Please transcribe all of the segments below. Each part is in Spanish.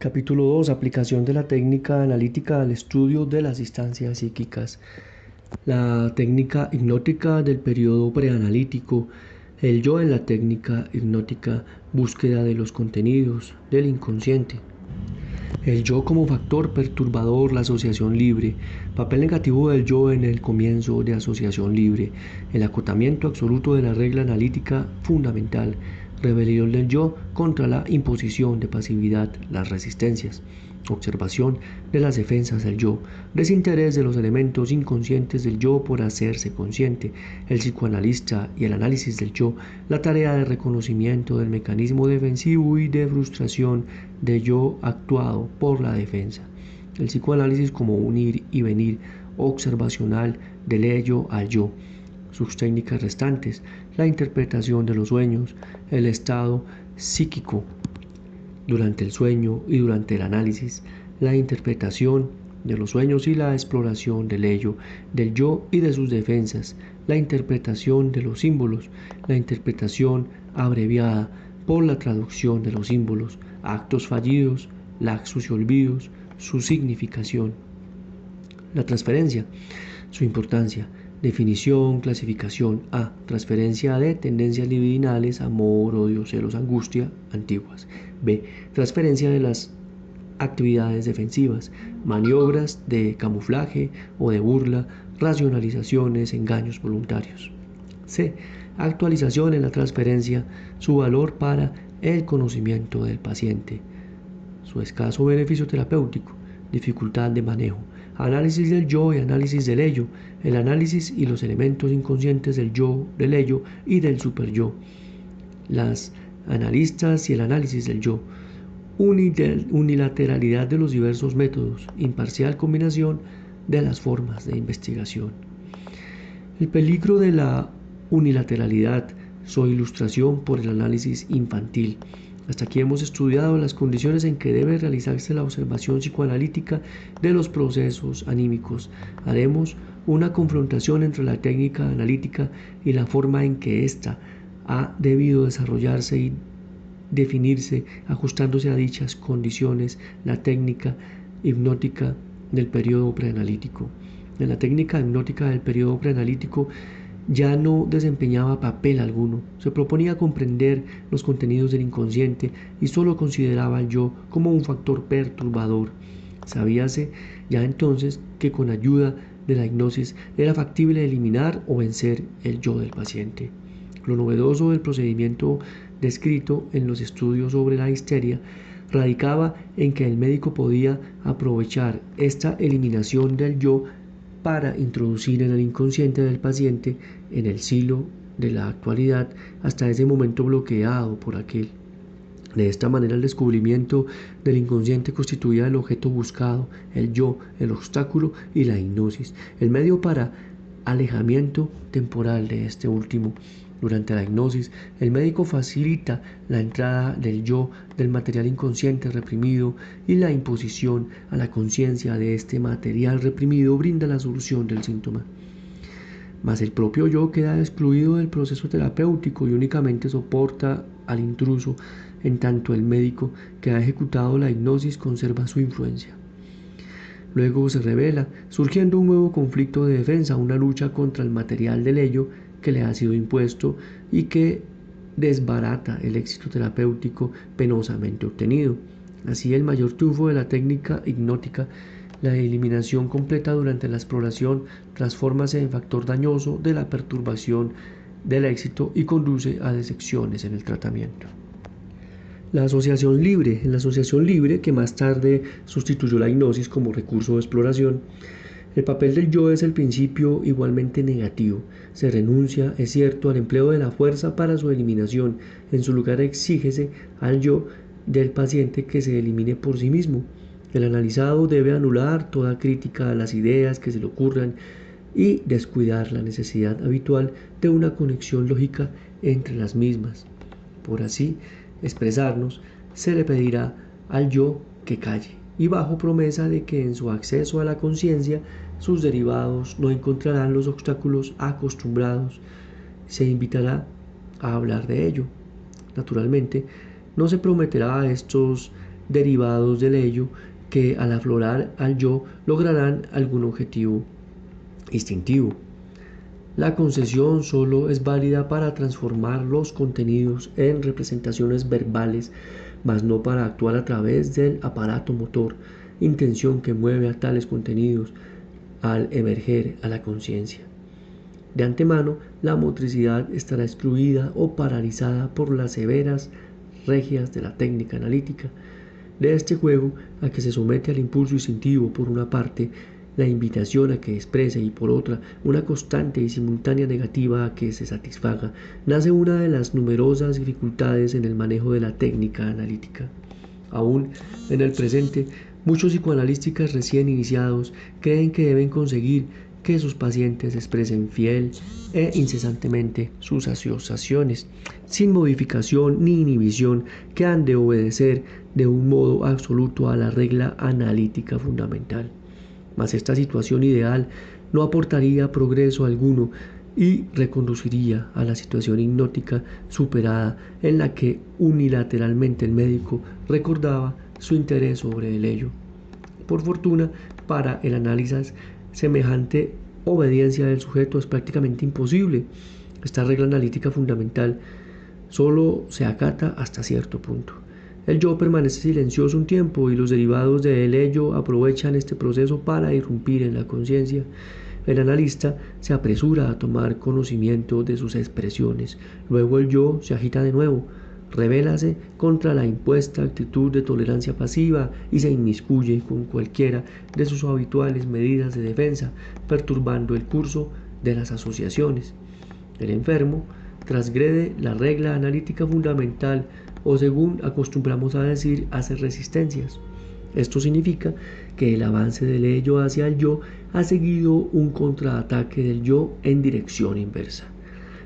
Capítulo 2. Aplicación de la técnica analítica al estudio de las instancias psíquicas. La técnica hipnótica del periodo preanalítico. El yo en la técnica hipnótica, búsqueda de los contenidos del inconsciente. El yo como factor perturbador, la asociación libre. Papel negativo del yo en el comienzo de asociación libre. El acotamiento absoluto de la regla analítica fundamental. Rebelión del yo contra la imposición de pasividad, las resistencias. Observación de las defensas del yo. Desinterés de los elementos inconscientes del yo por hacerse consciente. El psicoanalista y el análisis del yo. La tarea de reconocimiento del mecanismo defensivo y de frustración de yo actuado por la defensa. El psicoanálisis como un ir y venir observacional del ello al yo. Sus técnicas restantes, la interpretación de los sueños, el estado psíquico durante el sueño y durante el análisis, la interpretación de los sueños y la exploración del ello, del yo y de sus defensas, la interpretación de los símbolos, la interpretación abreviada por la traducción de los símbolos, actos fallidos, laxos y olvidos, su significación, la transferencia, su importancia. Definición, clasificación. A. Transferencia de tendencias libidinales, amor, odio, celos, angustia, antiguas. B. Transferencia de las actividades defensivas, maniobras de camuflaje o de burla, racionalizaciones, engaños voluntarios. C. Actualización en la transferencia, su valor para el conocimiento del paciente, su escaso beneficio terapéutico, dificultad de manejo. Análisis del yo y análisis del ello, el análisis y los elementos inconscientes del yo, del ello y del superyo. Las analistas y el análisis del yo. Unilateralidad de los diversos métodos, imparcial combinación de las formas de investigación. El peligro de la unilateralidad, su ilustración por el análisis infantil. Hasta aquí hemos estudiado las condiciones en que debe realizarse la observación psicoanalítica de los procesos anímicos. Haremos una confrontación entre la técnica analítica y la forma en que ésta ha debido desarrollarse y definirse, ajustándose a dichas condiciones, la técnica hipnótica del periodo preanalítico. En la técnica hipnótica del periodo preanalítico ya no desempeñaba papel alguno, se proponía comprender los contenidos del inconsciente y solo consideraba al yo como un factor perturbador. Sabíase ya entonces que con ayuda de la hipnosis era factible eliminar o vencer el yo del paciente. Lo novedoso del procedimiento descrito en los estudios sobre la histeria radicaba en que el médico podía aprovechar esta eliminación del yo para introducir en el inconsciente del paciente en el silo de la actualidad hasta ese momento bloqueado por aquel. De esta manera el descubrimiento del inconsciente constituía el objeto buscado, el yo, el obstáculo y la hipnosis, el medio para alejamiento temporal de este último. Durante la hipnosis, el médico facilita la entrada del yo, del material inconsciente reprimido, y la imposición a la conciencia de este material reprimido brinda la solución del síntoma. Mas el propio yo queda excluido del proceso terapéutico y únicamente soporta al intruso, en tanto el médico que ha ejecutado la hipnosis conserva su influencia. Luego se revela, surgiendo un nuevo conflicto de defensa, una lucha contra el material del ello que le ha sido impuesto y que desbarata el éxito terapéutico penosamente obtenido. Así, el mayor triunfo de la técnica hipnótica, la eliminación completa durante la exploración, transfórmase en factor dañoso de la perturbación del éxito y conduce a decepciones en el tratamiento. La asociación libre. En la asociación libre, que más tarde sustituyó la hipnosis como recurso de exploración, el papel del yo es el principio igualmente negativo. Se renuncia, es cierto, al empleo de la fuerza para su eliminación. En su lugar exígese al yo del paciente que se elimine por sí mismo. El analizado debe anular toda crítica a las ideas que se le ocurran y descuidar la necesidad habitual de una conexión lógica entre las mismas. Por así expresarnos, se le pedirá al yo que calle, y bajo promesa de que en su acceso a la conciencia sus derivados no encontrarán los obstáculos acostumbrados, se invitará a hablar de ello. Naturalmente, no se prometerá a estos derivados del ello que al aflorar al yo lograrán algún objetivo instintivo. La concesión solo es válida para transformar los contenidos en representaciones verbales, mas no para actuar a través del aparato motor, intención que mueve a tales contenidos al emerger a la conciencia. De antemano, la motricidad estará excluida o paralizada por las severas regias de la técnica analítica. De este juego a que se somete al impulso instintivo por una parte, la invitación a que exprese y por otra una constante y simultánea negativa a que se satisfaga, nace una de las numerosas dificultades en el manejo de la técnica analítica. Aún en el presente, muchos psicoanalistas recién iniciados creen que deben conseguir que sus pacientes expresen fiel e incesantemente sus asociaciones, sin modificación ni inhibición, que han de obedecer de un modo absoluto a la regla analítica fundamental. Mas esta situación ideal no aportaría progreso alguno y reconduciría a la situación hipnótica superada en la que unilateralmente el médico recordaba su interés sobre el ello. Por fortuna, para el análisis, semejante obediencia del sujeto es prácticamente imposible. Esta regla analítica fundamental solo se acata hasta cierto punto. El yo permanece silencioso un tiempo y los derivados del ello aprovechan este proceso para irrumpir en la conciencia. El analista se apresura a tomar conocimiento de sus expresiones. Luego el yo se agita de nuevo, rebélase contra la impuesta actitud de tolerancia pasiva y se inmiscuye con cualquiera de sus habituales medidas de defensa, perturbando el curso de las asociaciones. El enfermo transgrede la regla analítica fundamental o, según acostumbramos a decir, hace resistencias. Esto significa que el avance del ello hacia el yo ha seguido un contraataque del yo en dirección inversa.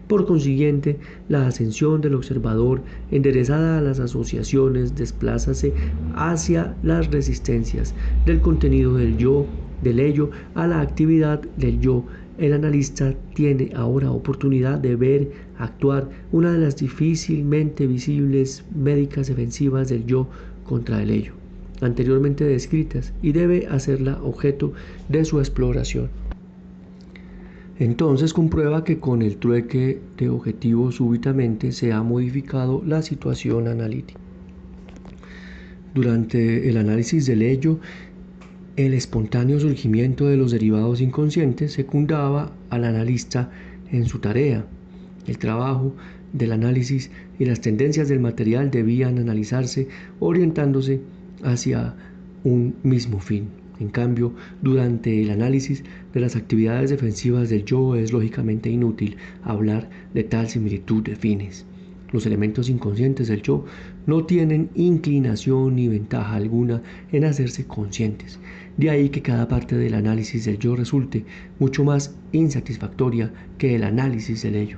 Por consiguiente, la ascensión del observador, enderezada a las asociaciones, desplázase hacia las resistencias del contenido del yo, del ello, a la actividad del yo. El analista tiene ahora oportunidad de ver actuar una de las difícilmente visibles médicas defensivas del yo contra el ello, anteriormente descritas, y debe hacerla objeto de su exploración. Entonces comprueba que con el trueque de objetivos súbitamente se ha modificado la situación analítica. Durante el análisis del ello, el espontáneo surgimiento de los derivados inconscientes secundaba al analista en su tarea. El trabajo del análisis y las tendencias del material debían analizarse orientándose hacia un mismo fin. En cambio, durante el análisis de las actividades defensivas del yo es lógicamente inútil hablar de tal similitud de fines. Los elementos inconscientes del yo no tienen inclinación ni ventaja alguna en hacerse conscientes. De ahí que cada parte del análisis del yo resulte mucho más insatisfactoria que el análisis del ello.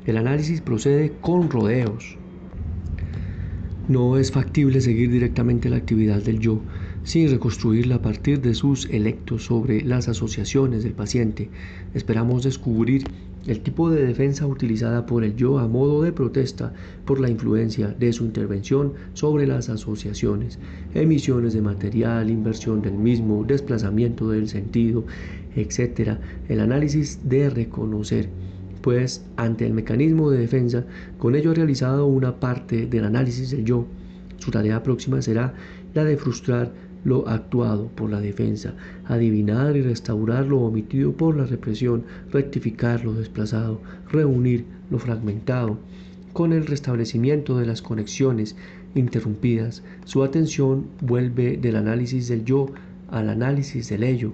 El análisis procede con rodeos. No es factible seguir directamente la actividad del yo sin reconstruirla a partir de sus electos sobre las asociaciones del paciente. Esperamos descubrir el tipo de defensa utilizada por el yo a modo de protesta por la influencia de su intervención sobre las asociaciones, emisiones de material, inversión del mismo, desplazamiento del sentido, etc. El análisis de reconocer, pues, ante el mecanismo de defensa, con ello ha realizado una parte del análisis del yo. Su tarea próxima será la de frustrar lo actuado por la defensa, adivinar y restaurar lo omitido por la represión, rectificar lo desplazado, reunir lo fragmentado. Con el restablecimiento de las conexiones interrumpidas, su atención vuelve del análisis del yo al análisis del ello.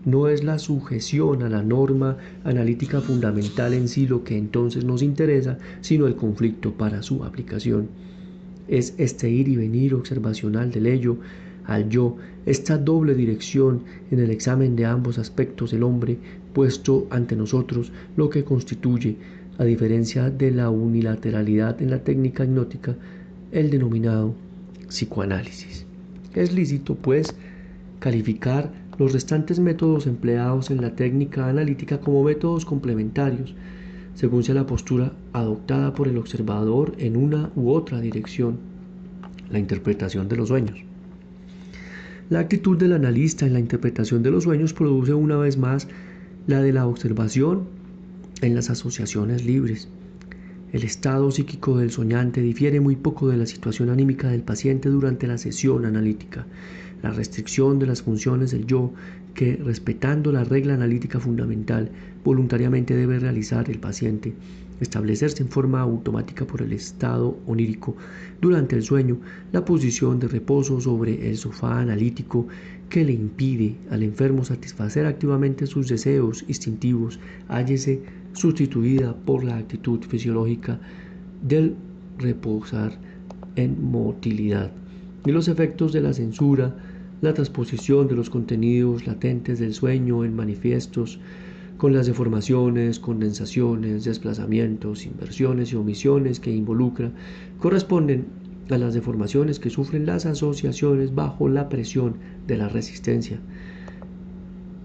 No es la sujeción a la norma analítica fundamental en sí lo que entonces nos interesa, sino el conflicto para su aplicación. Es este ir y venir observacional del ello al yo, esta doble dirección en el examen de ambos aspectos del hombre puesto ante nosotros, lo que constituye, a diferencia de la unilateralidad en la técnica hipnótica, el denominado psicoanálisis. Es lícito, pues, calificar los restantes métodos empleados en la técnica analítica como métodos complementarios, según sea la postura adoptada por el observador en una u otra dirección. La interpretación de los sueños. La actitud del analista en la interpretación de los sueños produce una vez más la de la observación en las asociaciones libres. El estado psíquico del soñante difiere muy poco de la situación anímica del paciente durante la sesión analítica. La restricción de las funciones del yo que, respetando la regla analítica fundamental, voluntariamente debe realizar el paciente, establecerse en forma automática por el estado onírico durante el sueño, la posición de reposo sobre el sofá analítico que le impide al enfermo satisfacer activamente sus deseos instintivos, hállese sustituida por la actitud fisiológica del reposar en motilidad. Y los efectos de la censura, la transposición de los contenidos latentes del sueño en manifiestos, con las deformaciones, condensaciones, desplazamientos, inversiones y omisiones que involucra, corresponden a las deformaciones que sufren las asociaciones bajo la presión de la resistencia.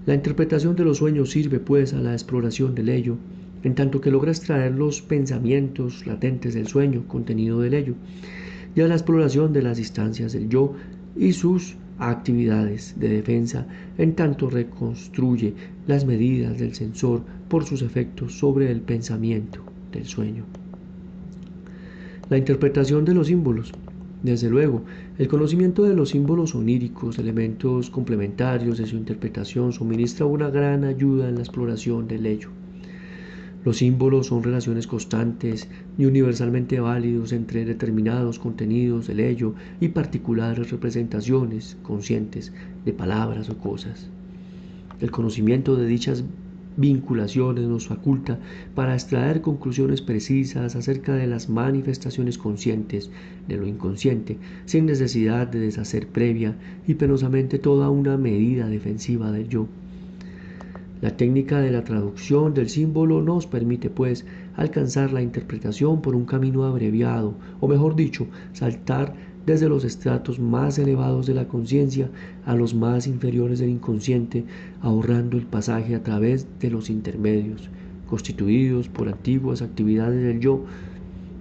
La interpretación de los sueños sirve, pues, a la exploración del ello, en tanto que logra extraer los pensamientos latentes del sueño, contenido del ello, y a la exploración de las instancias del yo y sus actividades de defensa, en tanto reconstruye las medidas del sensor por sus efectos sobre el pensamiento del sueño. La interpretación de los símbolos. Desde luego, el conocimiento de los símbolos oníricos, elementos complementarios de su interpretación, suministra una gran ayuda en la exploración del ello. Los símbolos son relaciones constantes y universalmente válidos entre determinados contenidos del ello y particulares representaciones conscientes de palabras o cosas. El conocimiento de dichas vinculaciones nos faculta para extraer conclusiones precisas acerca de las manifestaciones conscientes de lo inconsciente, sin necesidad de deshacer previa y penosamente toda una medida defensiva del yo. La técnica de la traducción del símbolo nos permite, pues, alcanzar la interpretación por un camino abreviado, o mejor dicho, saltar desde los estratos más elevados de la conciencia a los más inferiores del inconsciente, ahorrando el pasaje a través de los intermedios, constituidos por antiguas actividades del yo,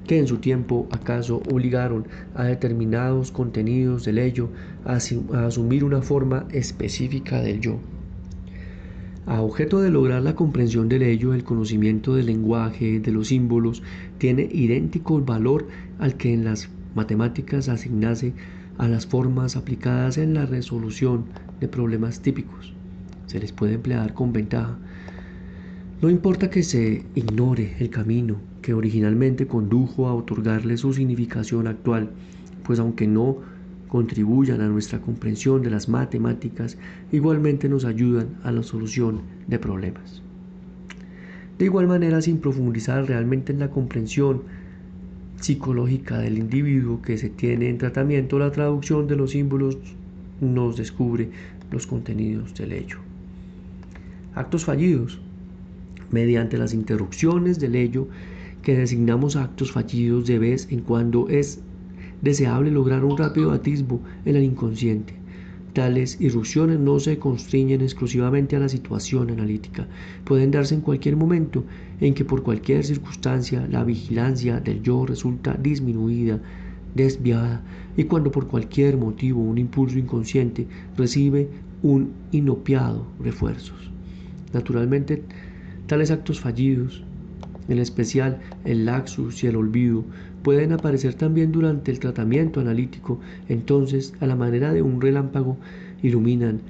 que en su tiempo acaso obligaron a determinados contenidos del ello a asumir una forma específica del yo. A objeto de lograr la comprensión del ello, el conocimiento del lenguaje, de los símbolos, tiene idéntico valor al que en las matemáticas asignase a las formas aplicadas en la resolución de problemas típicos. Se les puede emplear con ventaja. No importa que se ignore el camino que originalmente condujo a otorgarle su significación actual, pues aunque no contribuyan a nuestra comprensión de las matemáticas, igualmente nos ayudan a la solución de problemas. De igual manera, sin profundizar realmente en la comprensión psicológica del individuo que se tiene en tratamiento, la traducción de los símbolos nos descubre los contenidos del ello. Actos fallidos. Mediante las interrupciones del ello, que designamos actos fallidos, de vez en cuando es deseable lograr un rápido atisbo en el inconsciente. Tales irrupciones no se constriñen exclusivamente a la situación analítica, pueden darse en cualquier momento en que por cualquier circunstancia la vigilancia del yo resulta disminuida, desviada, y cuando por cualquier motivo un impulso inconsciente recibe un inopiado refuerzos. Naturalmente, tales actos fallidos, en especial el laxus y el olvido, pueden aparecer también durante el tratamiento analítico. Entonces, a la manera de un relámpago, iluminan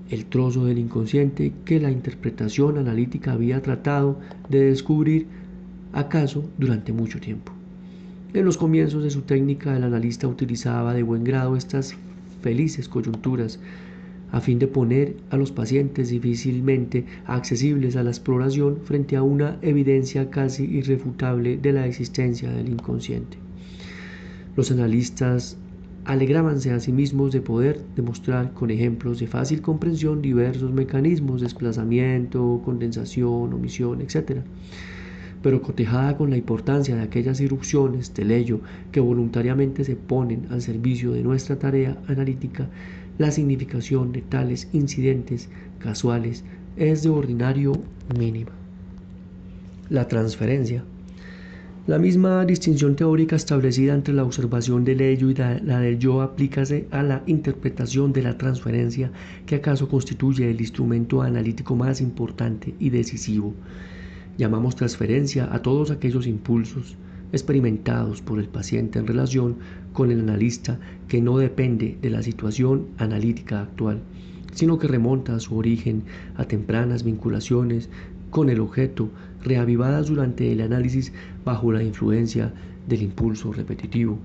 el trozo del inconsciente que la interpretación analítica había tratado de descubrir acaso durante mucho tiempo. En los comienzos de su técnica, el analista utilizaba de buen grado estas felices coyunturas a fin de poner a los pacientes difícilmente accesibles a la exploración frente a una evidencia casi irrefutable de la existencia del inconsciente. Los analistas alegrábanse a sí mismos de poder demostrar con ejemplos de fácil comprensión diversos mecanismos, desplazamiento, condensación, omisión, etc., pero cotejada con la importancia de aquellas irrupciones del ello que voluntariamente se ponen al servicio de nuestra tarea analítica, la significación de tales incidentes casuales es de ordinario mínima. La transferencia. La misma distinción teórica establecida entre la observación del ello y la del yo aplícase a la interpretación de la transferencia, que acaso constituye el instrumento analítico más importante y decisivo. Llamamos transferencia a todos aquellos impulsos experimentados por el paciente en relación con el analista que no depende de la situación analítica actual, sino que remonta a su origen, a tempranas vinculaciones con el objeto, reavivadas durante el análisis bajo la influencia del impulso repetitivo.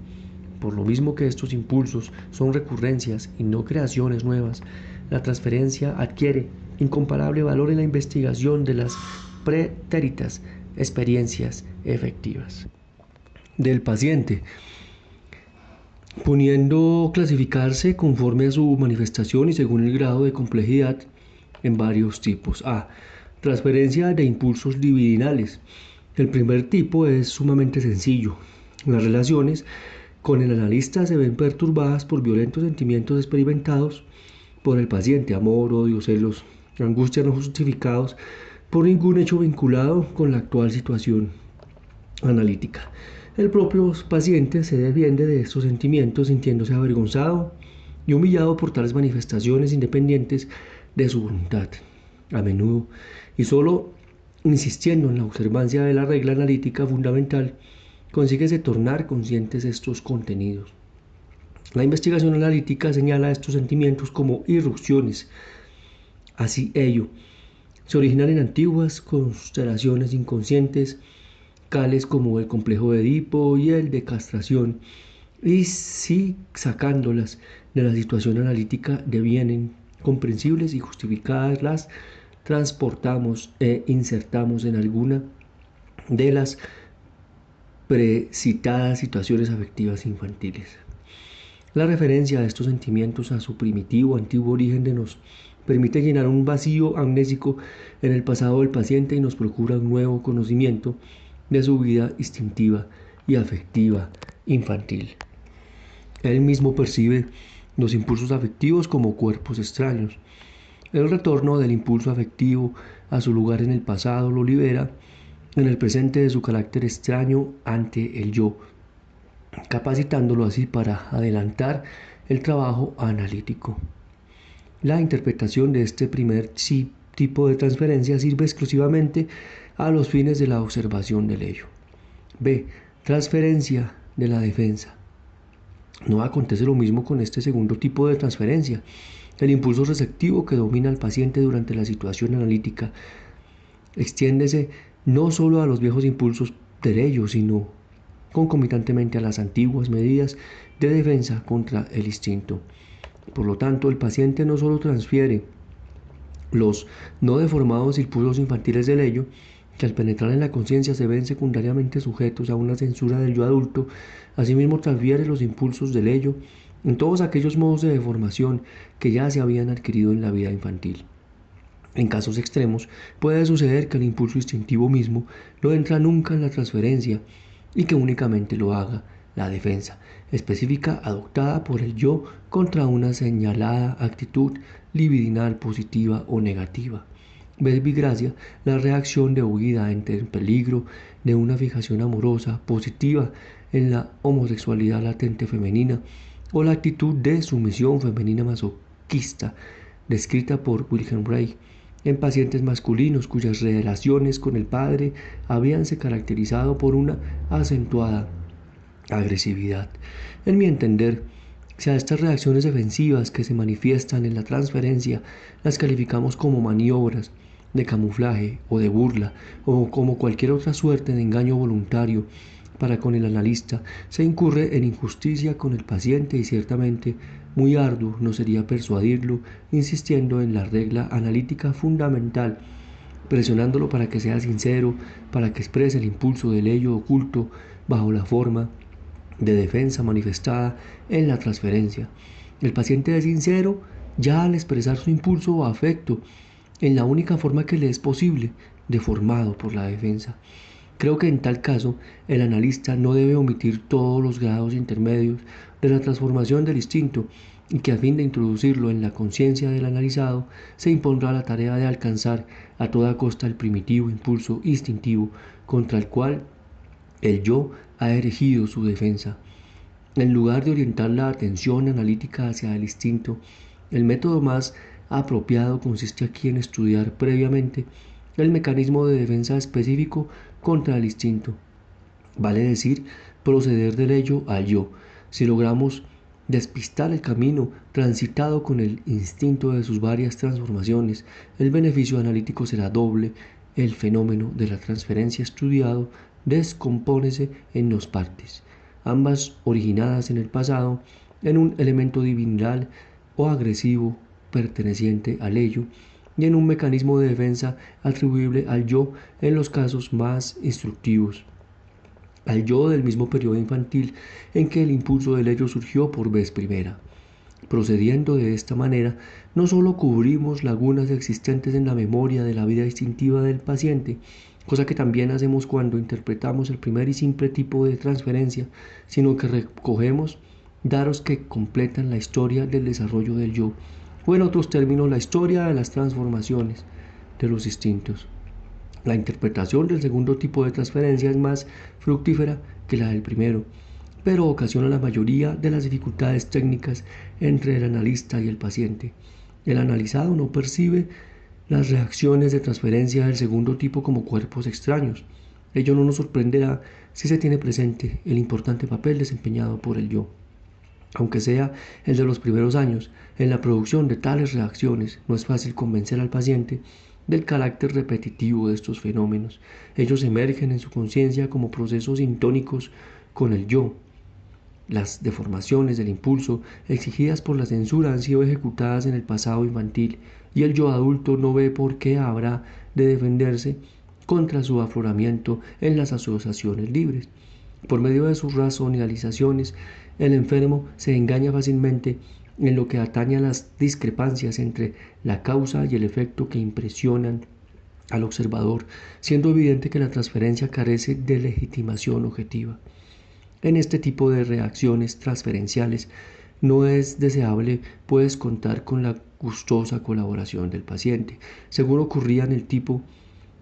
Por lo mismo que estos impulsos son recurrencias y no creaciones nuevas, la transferencia adquiere incomparable valor en la investigación de las pretéritas experiencias efectivas del paciente, pudiendo clasificarse conforme a su manifestación y según el grado de complejidad en varios tipos. A. Transferencia de impulsos libidinales. El primer tipo es sumamente sencillo. Las relaciones con el analista se ven perturbadas por violentos sentimientos experimentados por el paciente: amor, odio, celos, angustia no justificados por ningún hecho vinculado con la actual situación analítica. El propio paciente se defiende de estos sentimientos sintiéndose avergonzado y humillado por tales manifestaciones independientes de su voluntad. A menudo, y solo insistiendo en la observancia de la regla analítica fundamental, consíguese tornar conscientes estos contenidos. La investigación analítica señala estos sentimientos como irrupciones. Así ello se originan en antiguas constelaciones inconscientes, tales como el complejo de Edipo y el de castración, y si sacándolas de la situación analítica devienen comprensibles y justificadas, las transportamos e insertamos en alguna de las precitadas situaciones afectivas infantiles. La referencia a estos sentimientos a su primitivo, antiguo origen nos permite llenar un vacío amnésico en el pasado del paciente y nos procura un nuevo conocimiento de su vida instintiva y afectiva infantil. Él mismo percibe los impulsos afectivos como cuerpos extraños. El retorno del impulso afectivo a su lugar en el pasado lo libera en el presente de su carácter extraño ante el yo, capacitándolo así para adelantar el trabajo analítico. La interpretación de este primer tipo de transferencia sirve exclusivamente a los fines de la observación del ello. B. Transferencia de la defensa. No acontece lo mismo con este segundo tipo de transferencia. El impulso receptivo que domina al paciente durante la situación analítica extiéndese no solo a los viejos impulsos del ello, sino concomitantemente a las antiguas medidas de defensa contra el instinto. Por lo tanto, el paciente no solo transfiere los no deformados impulsos infantiles del ello, que al penetrar en la conciencia se ven secundariamente sujetos a una censura del yo adulto, asimismo transfiere los impulsos del ello en todos aquellos modos de deformación que ya se habían adquirido en la vida infantil. En casos extremos, puede suceder que el impulso instintivo mismo no entra nunca en la transferencia y que únicamente lo haga la defensa específica adoptada por el yo contra una señalada actitud libidinal positiva o negativa. Verbigracia, la reacción de huida ante el peligro de una fijación amorosa positiva en la homosexualidad latente femenina, o la actitud de sumisión femenina masoquista descrita por Wilhelm Reich en pacientes masculinos cuyas relaciones con el padre habíanse caracterizado por una acentuada agresividad. En mi entender, si a estas reacciones defensivas que se manifiestan en la transferencia las calificamos como maniobras de camuflaje o de burla, o como cualquier otra suerte de engaño voluntario para con el analista, se incurre en injusticia con el paciente y ciertamente muy arduo no sería persuadirlo insistiendo en la regla analítica fundamental, presionándolo para que sea sincero, para que exprese el impulso del ello oculto bajo la forma de defensa manifestada en la transferencia. El paciente es sincero ya al expresar su impulso o afecto en la única forma que le es posible, deformado por la defensa. Creo que en tal caso el analista no debe omitir todos los grados intermedios de la transformación del instinto y que a fin de introducirlo en la conciencia del analizado se impondrá la tarea de alcanzar a toda costa el primitivo impulso instintivo contra el cual El yo ha erigido su defensa. En lugar de orientar la atención analítica hacia el instinto, el método más apropiado consiste aquí en estudiar previamente el mecanismo de defensa específico contra el instinto. Vale decir, proceder del ello al yo. Si logramos despistar el camino transitado con el instinto de sus varias transformaciones, el beneficio analítico será doble. El fenómeno de la transferencia estudiado descompónese en dos partes, ambas originadas en el pasado, en un elemento divinal o agresivo perteneciente al ello y en un mecanismo de defensa atribuible al yo en los casos más instructivos, al yo del mismo periodo infantil en que el impulso del ello surgió por vez primera. Procediendo de esta manera, no sólo cubrimos lagunas existentes en la memoria de la vida instintiva del paciente, cosa que también hacemos cuando interpretamos el primer y simple tipo de transferencia, sino que recogemos datos que completan la historia del desarrollo del yo, o en otros términos, la historia de las transformaciones de los instintos. La interpretación del segundo tipo de transferencia es más fructífera que la del primero, pero ocasiona la mayoría de las dificultades técnicas entre el analista y el paciente. El analizado no percibe las reacciones de transferencia del segundo tipo como cuerpos extraños. Ello no nos sorprenderá si se tiene presente el importante papel desempeñado por el yo. Aunque sea el de los primeros años, en la producción de tales reacciones no es fácil convencer al paciente del carácter repetitivo de estos fenómenos. Ellos emergen en su conciencia como procesos sintónicos con el yo. Las deformaciones del impulso exigidas por la censura han sido ejecutadas en el pasado infantil y el yo adulto no ve por qué habrá de defenderse contra su afloramiento en las asociaciones libres. Por medio de sus racionalizaciones, el enfermo se engaña fácilmente en lo que atañe a las discrepancias entre la causa y el efecto que impresionan al observador, siendo evidente que la transferencia carece de legitimación objetiva. En este tipo de reacciones transferenciales no es deseable, puedes contar con la gustosa colaboración del paciente. Según ocurría en el tipo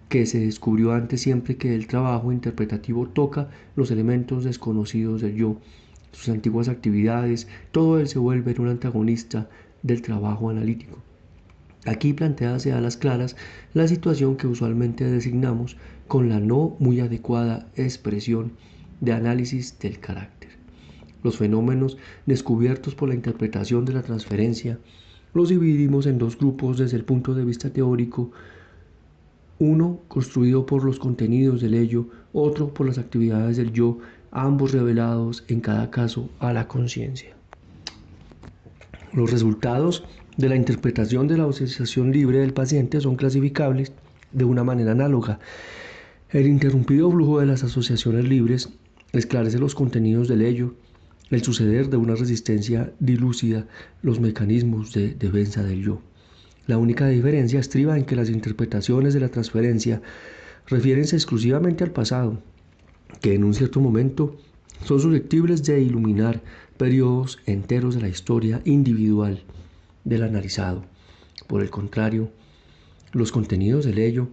que se descubrió antes, siempre que el trabajo interpretativo toca los elementos desconocidos del yo, sus antiguas actividades, todo él se vuelve un antagonista del trabajo analítico. Aquí planteada a las claras la situación que usualmente designamos con la no muy adecuada expresión de análisis del carácter. Los fenómenos descubiertos por la interpretación de la transferencia los dividimos en dos grupos desde el punto de vista teórico, uno construido por los contenidos del ello, otro por las actividades del yo, ambos revelados en cada caso a la conciencia. Los resultados de la interpretación de la asociación libre del paciente son clasificables de una manera análoga. El interrumpido flujo de las asociaciones libres esclarece los contenidos del ello, el suceder de una resistencia dilúcida los mecanismos de defensa del yo. La única diferencia estriba en que las interpretaciones de la transferencia refiérense exclusivamente al pasado, que en un cierto momento son susceptibles de iluminar periodos enteros de la historia individual del analizado. Por el contrario, los contenidos del ello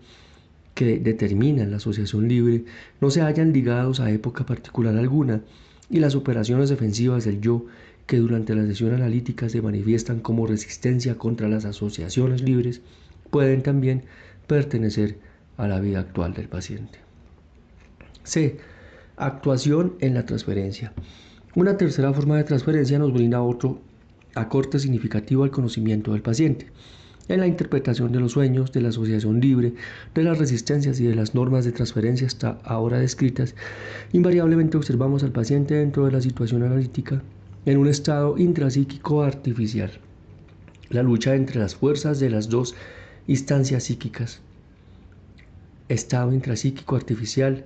que determinan la asociación libre no se hallan ligados a época particular alguna, y las operaciones defensivas del yo que durante la sesión analítica se manifiestan como resistencia contra las asociaciones libres pueden también pertenecer a la vida actual del paciente. C. Actuación en la transferencia. Una tercera forma de transferencia nos brinda otro acorte significativo al conocimiento del paciente. En la interpretación de los sueños, de la asociación libre, de las resistencias y de las normas de transferencia hasta ahora descritas, invariablemente observamos al paciente dentro de la situación analítica en un estado intrapsíquico artificial. La lucha entre las fuerzas de las dos instancias psíquicas, estado intrapsíquico artificial,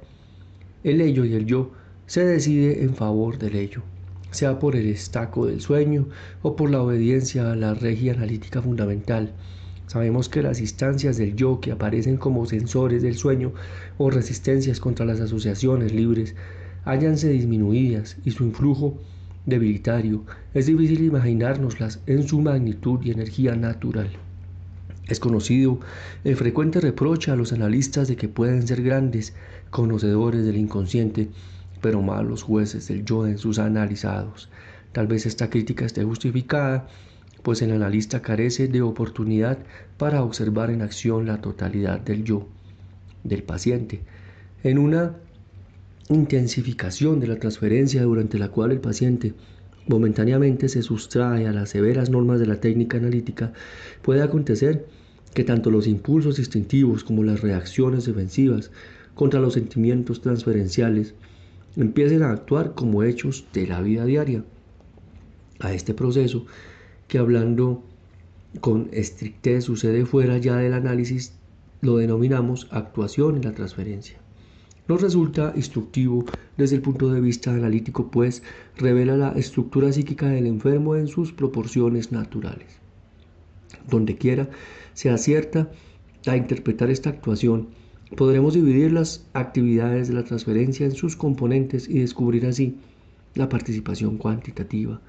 el ello y el yo, se decide en favor del ello, sea por el estaco del sueño o por la obediencia a la regia analítica fundamental. Sabemos que las instancias del yo que aparecen como sensores del sueño o resistencias contra las asociaciones libres hállanse disminuidas y su influjo debilitario. Es difícil imaginárnoslas en su magnitud y energía natural. Es conocido el frecuente reproche a los analistas de que pueden ser grandes conocedores del inconsciente, pero malos jueces del yo en sus analizados. Tal vez esta crítica esté justificada, pues el analista carece de oportunidad para observar en acción la totalidad del yo, del paciente, en una intensificación de la transferencia durante la cual el paciente momentáneamente se sustrae a las severas normas de la técnica analítica. Puede acontecer que tanto los impulsos instintivos como las reacciones defensivas contra los sentimientos transferenciales empiecen a actuar como hechos de la vida diaria. A este proceso, que hablando con estrictez sucede fuera ya del análisis, lo denominamos actuación en la transferencia. Nos resulta instructivo desde el punto de vista analítico, pues revela la estructura psíquica del enfermo en sus proporciones naturales. Donde quiera se acierta a interpretar esta actuación, podremos dividir las actividades de la transferencia en sus componentes y descubrir así la participación cuantitativa,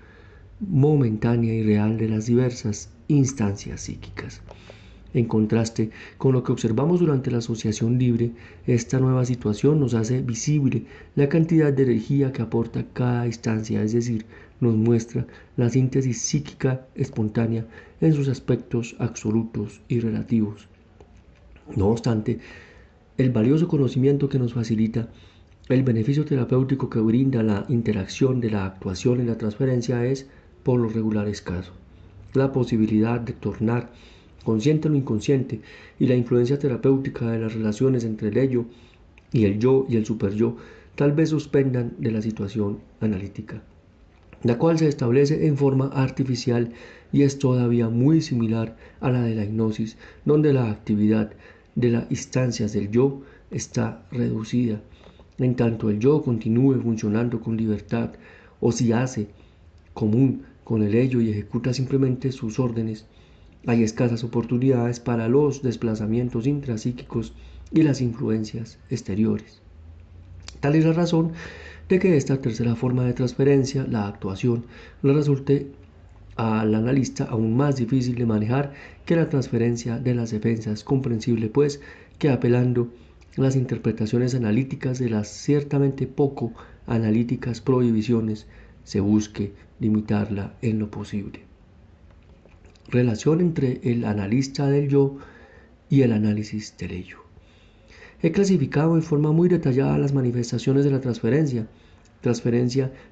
momentánea y real de las diversas instancias psíquicas. En contraste con lo que observamos durante la asociación libre, esta nueva situación nos hace visible la cantidad de energía que aporta cada instancia, es decir, nos muestra la síntesis psíquica espontánea en sus aspectos absolutos y relativos. No obstante, el valioso conocimiento que nos facilita el beneficio terapéutico que brinda la interacción de la actuación y la transferencia es, por lo regular, escaso. La posibilidad de tornar consciente lo inconsciente y la influencia terapéutica de las relaciones entre el ello y el yo y el superyo tal vez suspendan de la situación analítica, la cual se establece en forma artificial y es todavía muy similar a la de la hipnosis, donde la actividad de las instancias del yo está reducida. En tanto el yo continúe funcionando con libertad, o si hace común con el ello y ejecuta simplemente sus órdenes, hay escasas oportunidades para los desplazamientos intrapsíquicos y las influencias exteriores. Tal es la razón de que esta tercera forma de transferencia, la actuación, le resulte al analista aún más difícil de manejar que la transferencia de las defensas. Comprensible, pues, que apelando las interpretaciones analíticas de las ciertamente poco analíticas prohibiciones, se busque limitarla en lo posible. Relación entre el analista del yo y el análisis del ello. He clasificado en forma muy detallada las manifestaciones de la transferencia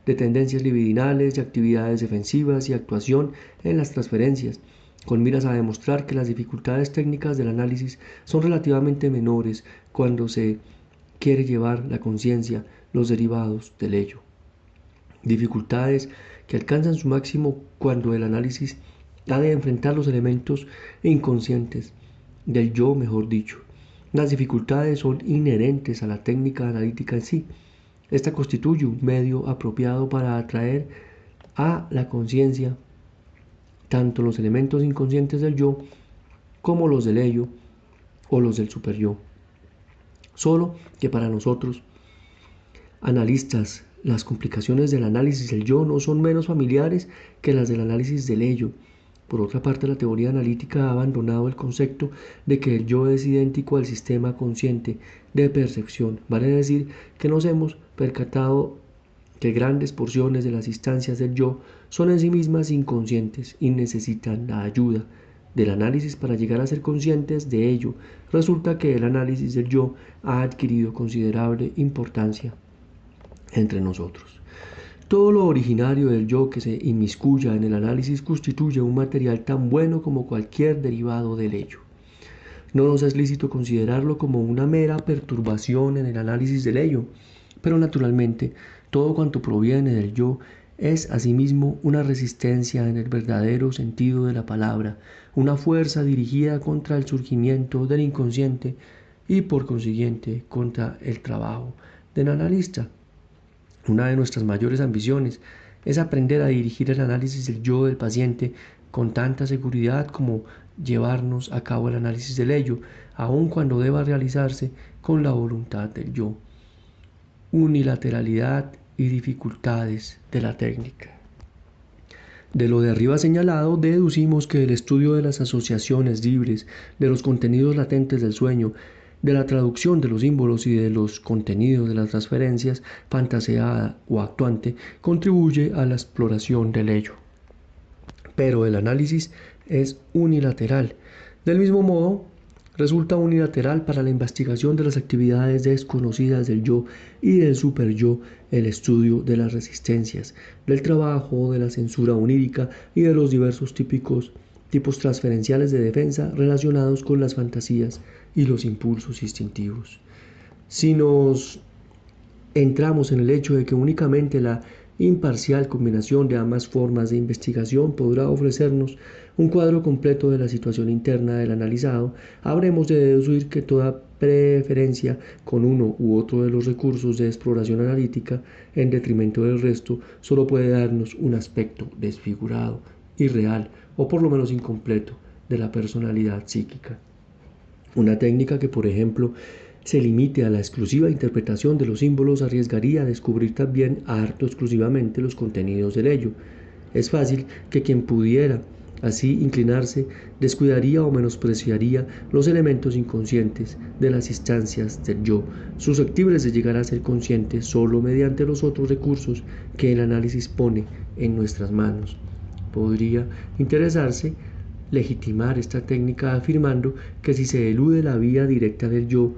de tendencias libidinales, de actividades defensivas y actuación en las transferencias, con miras a demostrar que las dificultades técnicas del análisis son relativamente menores cuando se quiere llevar la conciencia, los derivados del ello. Dificultades que alcanzan su máximo cuando el análisis ha de enfrentar los elementos inconscientes del yo, mejor dicho. Las dificultades son inherentes a la técnica analítica en sí. Esta constituye un medio apropiado para atraer a la conciencia tanto los elementos inconscientes del yo como los del ello o los del superyo. Solo que para nosotros, analistas, las complicaciones del análisis del yo no son menos familiares que las del análisis del ello. Por otra parte, la teoría analítica ha abandonado el concepto de que el yo es idéntico al sistema consciente de percepción. Vale decir que nos hemos percatado que grandes porciones de las instancias del yo son en sí mismas inconscientes y necesitan la ayuda del análisis para llegar a ser conscientes de ello. Resulta que el análisis del yo ha adquirido considerable importancia entre nosotros. Todo lo originario del yo que se inmiscuya en el análisis constituye un material tan bueno como cualquier derivado del ello. No nos es lícito considerarlo como una mera perturbación en el análisis del ello, pero naturalmente todo cuanto proviene del yo es asimismo una resistencia en el verdadero sentido de la palabra, una fuerza dirigida contra el surgimiento del inconsciente y por consiguiente contra el trabajo del analista. Una de nuestras mayores ambiciones es aprender a dirigir el análisis del yo del paciente con tanta seguridad como llevarnos a cabo el análisis del ello, aun cuando deba realizarse con la voluntad del yo. Unilateralidad y dificultades de la técnica. De lo de arriba señalado, deducimos que el estudio de las asociaciones libres, de los contenidos latentes del sueño, de la traducción de los símbolos y de los contenidos de las transferencias, fantaseada o actuante, contribuye a la exploración del ello. Pero el análisis es unilateral. Del mismo modo, resulta unilateral para la investigación de las actividades desconocidas del yo y del superyo, el estudio de las resistencias, del trabajo, de la censura onírica y de los diversos tipos transferenciales de defensa relacionados con las fantasías y los impulsos instintivos. Si nos entramos en el hecho de que únicamente la imparcial combinación de ambas formas de investigación podrá ofrecernos un cuadro completo de la situación interna del analizado, habremos de deducir que toda preferencia con uno u otro de los recursos de exploración analítica en detrimento del resto solo puede darnos un aspecto desfigurado, irreal o por lo menos incompleto de la personalidad psíquica. Una técnica que, por ejemplo, se limite a la exclusiva interpretación de los símbolos arriesgaría a descubrir también harto exclusivamente los contenidos del ello. Es fácil que quien pudiera así inclinarse descuidaría o menospreciaría los elementos inconscientes de las instancias del yo, susceptibles de llegar a ser conscientes solo mediante los otros recursos que el análisis pone en nuestras manos. Podría interesarse legitimar esta técnica afirmando que si se elude la vía directa del yo,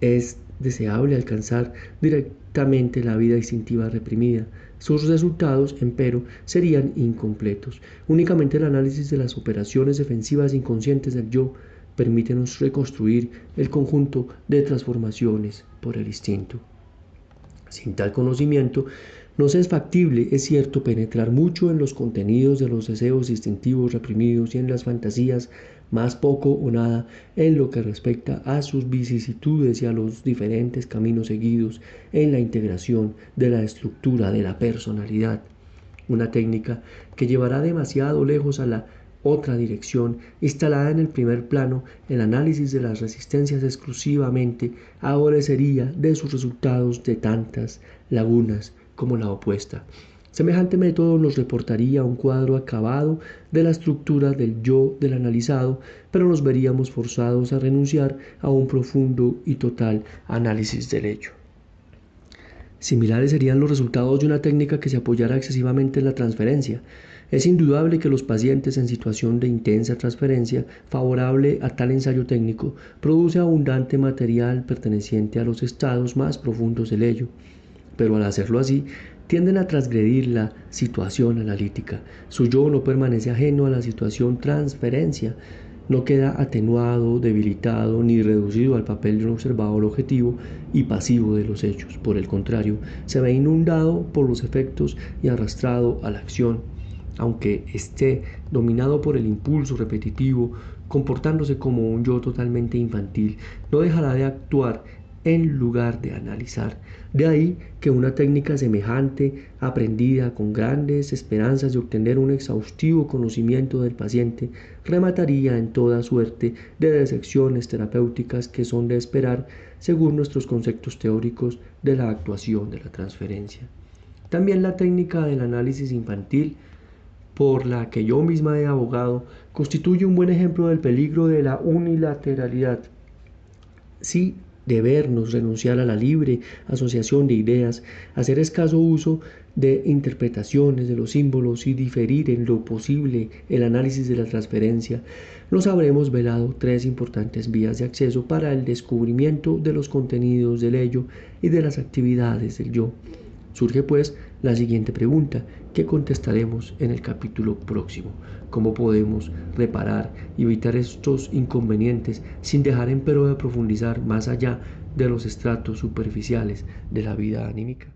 es deseable alcanzar directamente la vida instintiva reprimida. Sus resultados, empero, serían incompletos. Únicamente el análisis de las operaciones defensivas inconscientes del yo permítenos reconstruir el conjunto de transformaciones por el instinto. Sin tal conocimiento, nos es factible, es cierto, penetrar mucho en los contenidos de los deseos instintivos reprimidos y en las fantasías, más poco o nada en lo que respecta a sus vicisitudes y a los diferentes caminos seguidos en la integración de la estructura de la personalidad. Una técnica que llevará demasiado lejos a la otra dirección, instalada en el primer plano, el análisis de las resistencias exclusivamente, adolecería de sus resultados de tantas lagunas como la opuesta. Semejante método nos reportaría un cuadro acabado de la estructura del yo del analizado, pero nos veríamos forzados a renunciar a un profundo y total análisis del hecho. Similares serían los resultados de una técnica que se apoyara excesivamente en la transferencia. Es indudable que los pacientes en situación de intensa transferencia, favorable a tal ensayo técnico, produce abundante material perteneciente a los estados más profundos del ello. Pero al hacerlo así, tienden a transgredir la situación analítica. Su yo no permanece ajeno a la situación transferencia, no queda atenuado, debilitado ni reducido al papel de un observador objetivo y pasivo de los hechos. Por el contrario, se ve inundado por los efectos y arrastrado a la acción. Aunque esté dominado por el impulso repetitivo, comportándose como un yo totalmente infantil, no dejará de actuar en lugar de analizar. De ahí que una técnica semejante, aprendida con grandes esperanzas de obtener un exhaustivo conocimiento del paciente, remataría en toda suerte de decepciones terapéuticas que son de esperar según nuestros conceptos teóricos de la actuación de la transferencia. También la técnica del análisis infantil, por la que yo misma he abogado, constituye un buen ejemplo del peligro de la unilateralidad. Si debernos renunciar a la libre asociación de ideas, hacer escaso uso de interpretaciones de los símbolos y diferir en lo posible el análisis de la transferencia, nos habremos velado tres importantes vías de acceso para el descubrimiento de los contenidos del ello y de las actividades del yo. Surge pues la siguiente pregunta, que contestaremos en el capítulo próximo. ¿Cómo podemos reparar y evitar estos inconvenientes sin dejar empero de profundizar más allá de los estratos superficiales de la vida anímica?